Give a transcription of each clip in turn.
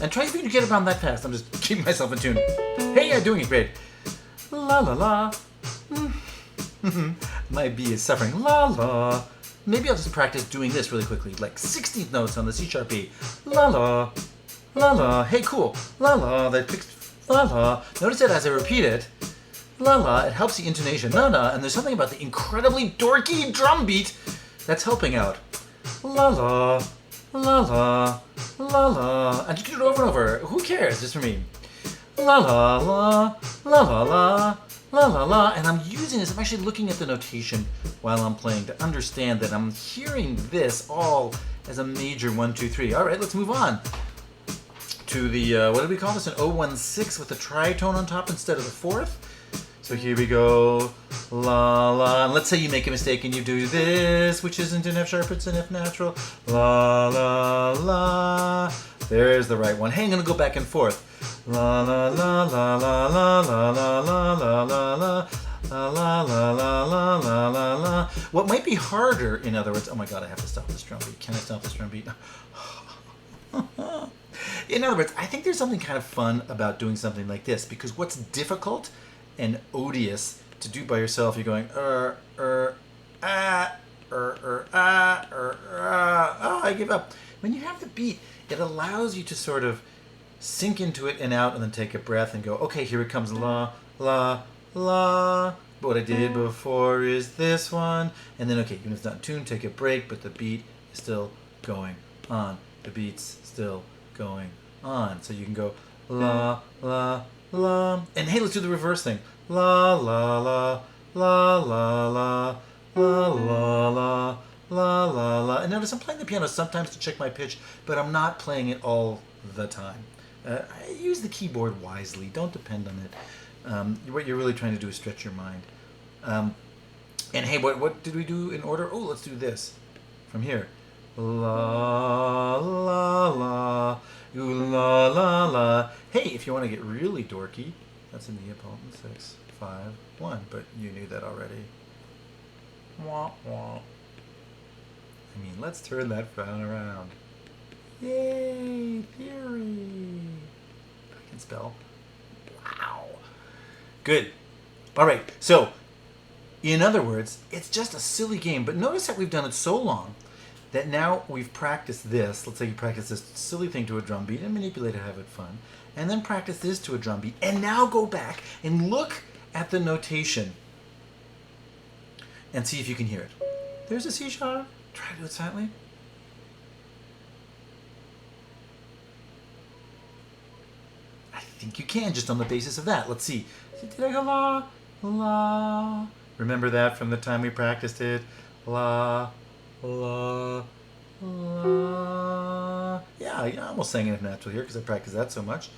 And try to get around that fast. I'm just keeping myself in tune. Hey, yeah, doing it great. La la la. My B is suffering. La la. Maybe I'll just practice doing this really quickly, like 16th notes on the C sharp B. La la. La la. Hey, cool. La la. That picks. La la. Notice that as I repeat it, la la, it helps the intonation. La la. And there's something about the incredibly dorky drum beat that's helping out. La la. La la. La la. And just do it over and over. Who cares? Just for me. La la la. La la la. La la la. And I'm using this. I'm actually looking at the notation while I'm playing to understand that I'm hearing this all as a major 1, 2, 3. All right, let's move on to the, what did we call this? An 016 with a tritone on top instead of the fourth. So here we go. La la. And let's say you make a mistake and you do this, which isn't an F sharp, it's an F natural. La la la. There's the right one. Hey, I'm going to go back and forth. La la la la la la la la la la la la. La la la la la la la la. What might be harder, in other words, oh my god, I have to stop this drum beat. Can I stop this drum beat? In other words, I think there's something kind of fun about doing something like this, because what's difficult and odious to do by yourself, you're going I give up. When you have the beat, it allows you to sort of sink into it and out, and then take a breath and go, okay, here it comes, la la la. But what I did before is this one, and then okay, even if it's not in tune, take a break, but the beat is still going on. The beat's still going on. So you can go la la la, and hey, let's do the reverse thing. La la la la la la la la la la la la. And notice I'm playing the piano sometimes to check my pitch, but I'm not playing it all the time. I use the keyboard wisely. Don't depend on it. What you're really trying to do is stretch your mind. And hey, what did we do in order? Oh, let's do this from here. La la la, ooh, la la la. Hey, if you want to get really dorky, that's in the Neapolitan 6, 5, 1. But you knew that already. Wah wah. I mean, let's turn that frown around. Yay, theory. I can spell. Wow. Good. All right. So, in other words, it's just a silly game. But notice that we've done it so long that now we've practiced this. Let's say you practice this silly thing to a drum beat and manipulate it, have it fun. And then practice this to a drum beat. And now go back and look at the notation and see if you can hear it. There's a C sharp. Try to do it silently. I think you can, just on the basis of that. Let's see. Did I go la, la? Remember that from the time we practiced it? La, la, la. Yeah, I almost sang it in natural here because I practiced that so much.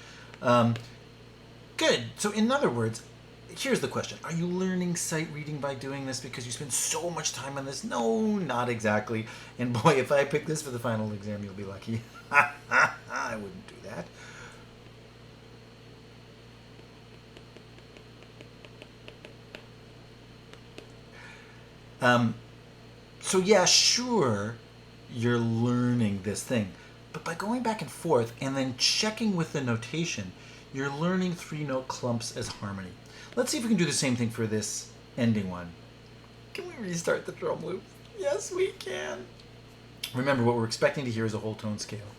Good. So in other words, here's the question. Are you learning sight reading by doing this because you spend so much time on this? No, not exactly. And boy, if I pick this for the final exam, you'll be lucky. I wouldn't do that. So yeah, sure, you're learning this thing. But by going back and forth and then checking with the notation, you're learning 3-note clumps as harmony. Let's see if we can do the same thing for this ending one. Can we restart the drum loop? Yes, we can. Remember, what we're expecting to hear is a whole tone scale.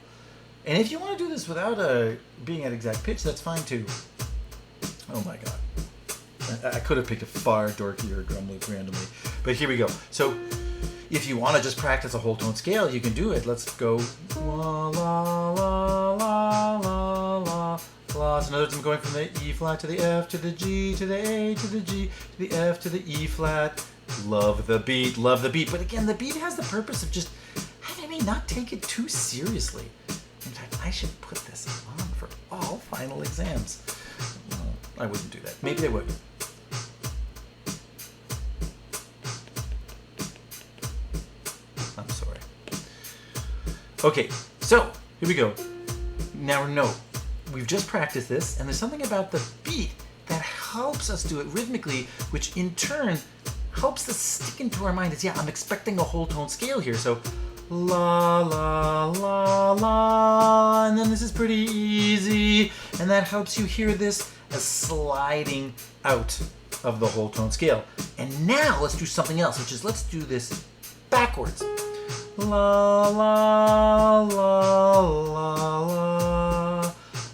And if you want to do this without being at exact pitch, that's fine too. Oh my god. I could have picked a far dorkier drum loop randomly. But here we go. So if you want to just practice a whole tone scale, you can do it. Let's go la la la la la la la. So in other words, I'm going from the E flat to the F to the G to the A to the G to the F to the E flat. Love the beat, love the beat. But again, the beat has the purpose of just having me not take it too seriously. In fact, I should put this on for all final exams. Well, I wouldn't do that. Maybe I would. I'm sorry. Okay, so here we go. Now note, we've just practiced this, and there's something about the beat that helps us do it rhythmically, which in turn helps us stick into our mind as, yeah, I'm expecting a whole tone scale here. So La, la, la, la. And then this is pretty easy. And that helps you hear this as sliding out of the whole tone scale. And now let's do something else, which is let's do this backwards. La, la, la, la, la.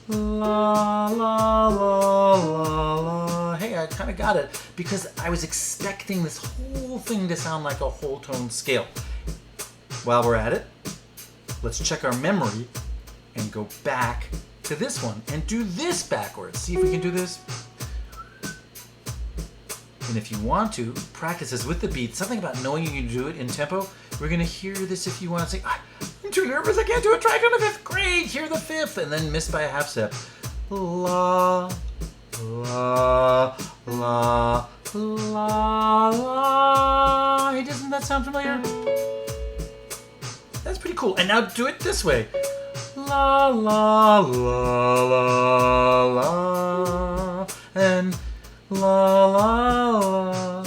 La, la, la, la, la. Hey, I kind of got it because I was expecting this whole thing to sound like a whole tone scale. While we're at it, let's check our memory and go back to this one and do this backwards. See if we can do this. And if you want to, practice this with the beat. Something about knowing you can do it in tempo. We're going to hear this if you want to say, I'm too nervous, I can't do it. Try it on the fifth. Great, hear the fifth. And then miss by a half step. La, la, la, la, la. Hey, doesn't that sound familiar? That's pretty cool. And now do it this way. La, la, la, la, la. And la, la, la,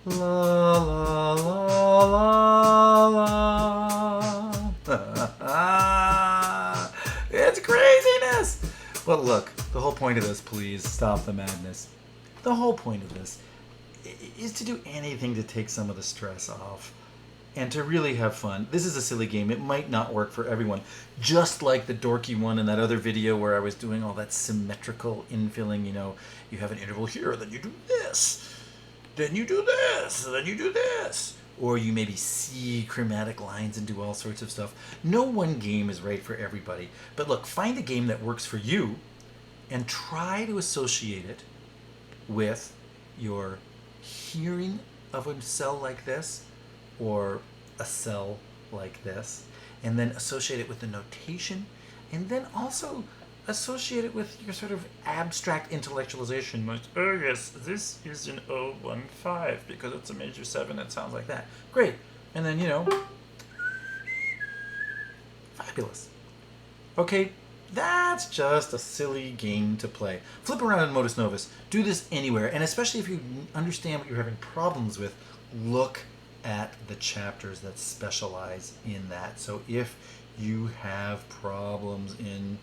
la, la, la, la. It's craziness. But look, the whole point of this, please stop the madness. The whole point of this is to do anything to take some of the stress off and to really have fun. This is a silly game. It might not work for everyone. Just like the dorky one in that other video where I was doing all that symmetrical infilling, you have an interval here, then you do this, then you do this, then you do this. Or you maybe see chromatic lines and do all sorts of stuff. No one game is right for everybody. But look, find a game that works for you and try to associate it with your hearing of a cell like this or a cell like this, and then associate it with the notation, and then also associate it with your sort of abstract intellectualization. Like, oh yes, this is an 015 because it's a major 7, it sounds like that. Great. And then, fabulous. Okay, that's just a silly game to play. Flip around in Modus Novus. Do this anywhere, and especially if you understand what you're having problems with, look at the chapters that specialize in that. So if you have problems in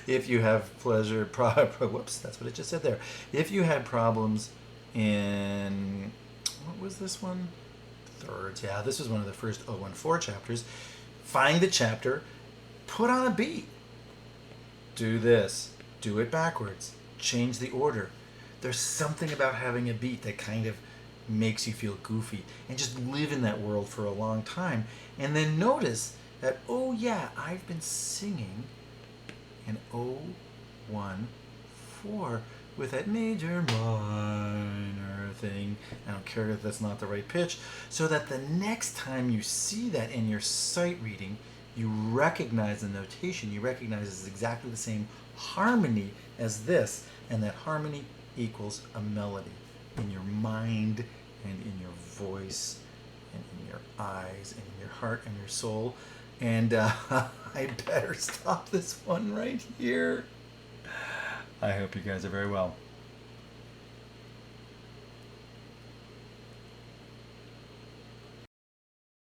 if you have whoops, that's what it just said there. If you had problems in, what was this one? Thirds. Yeah, this was one of the first 014 chapters. Find the chapter, put on a beat. Do this. Do it backwards. Change the order. There's something about having a beat that kind of makes you feel goofy, and just live in that world for a long time. And then notice that, oh yeah, I've been singing an 014 with that major minor thing. I don't care if that's not the right pitch, so that the next time you see that in your sight reading, you recognize the notation, you recognize it's exactly the same harmony as this, and that harmony equals a melody in your mind and in your voice and in your eyes and in your heart and your soul. And I'd better stop this one right here. I hope you guys are very well.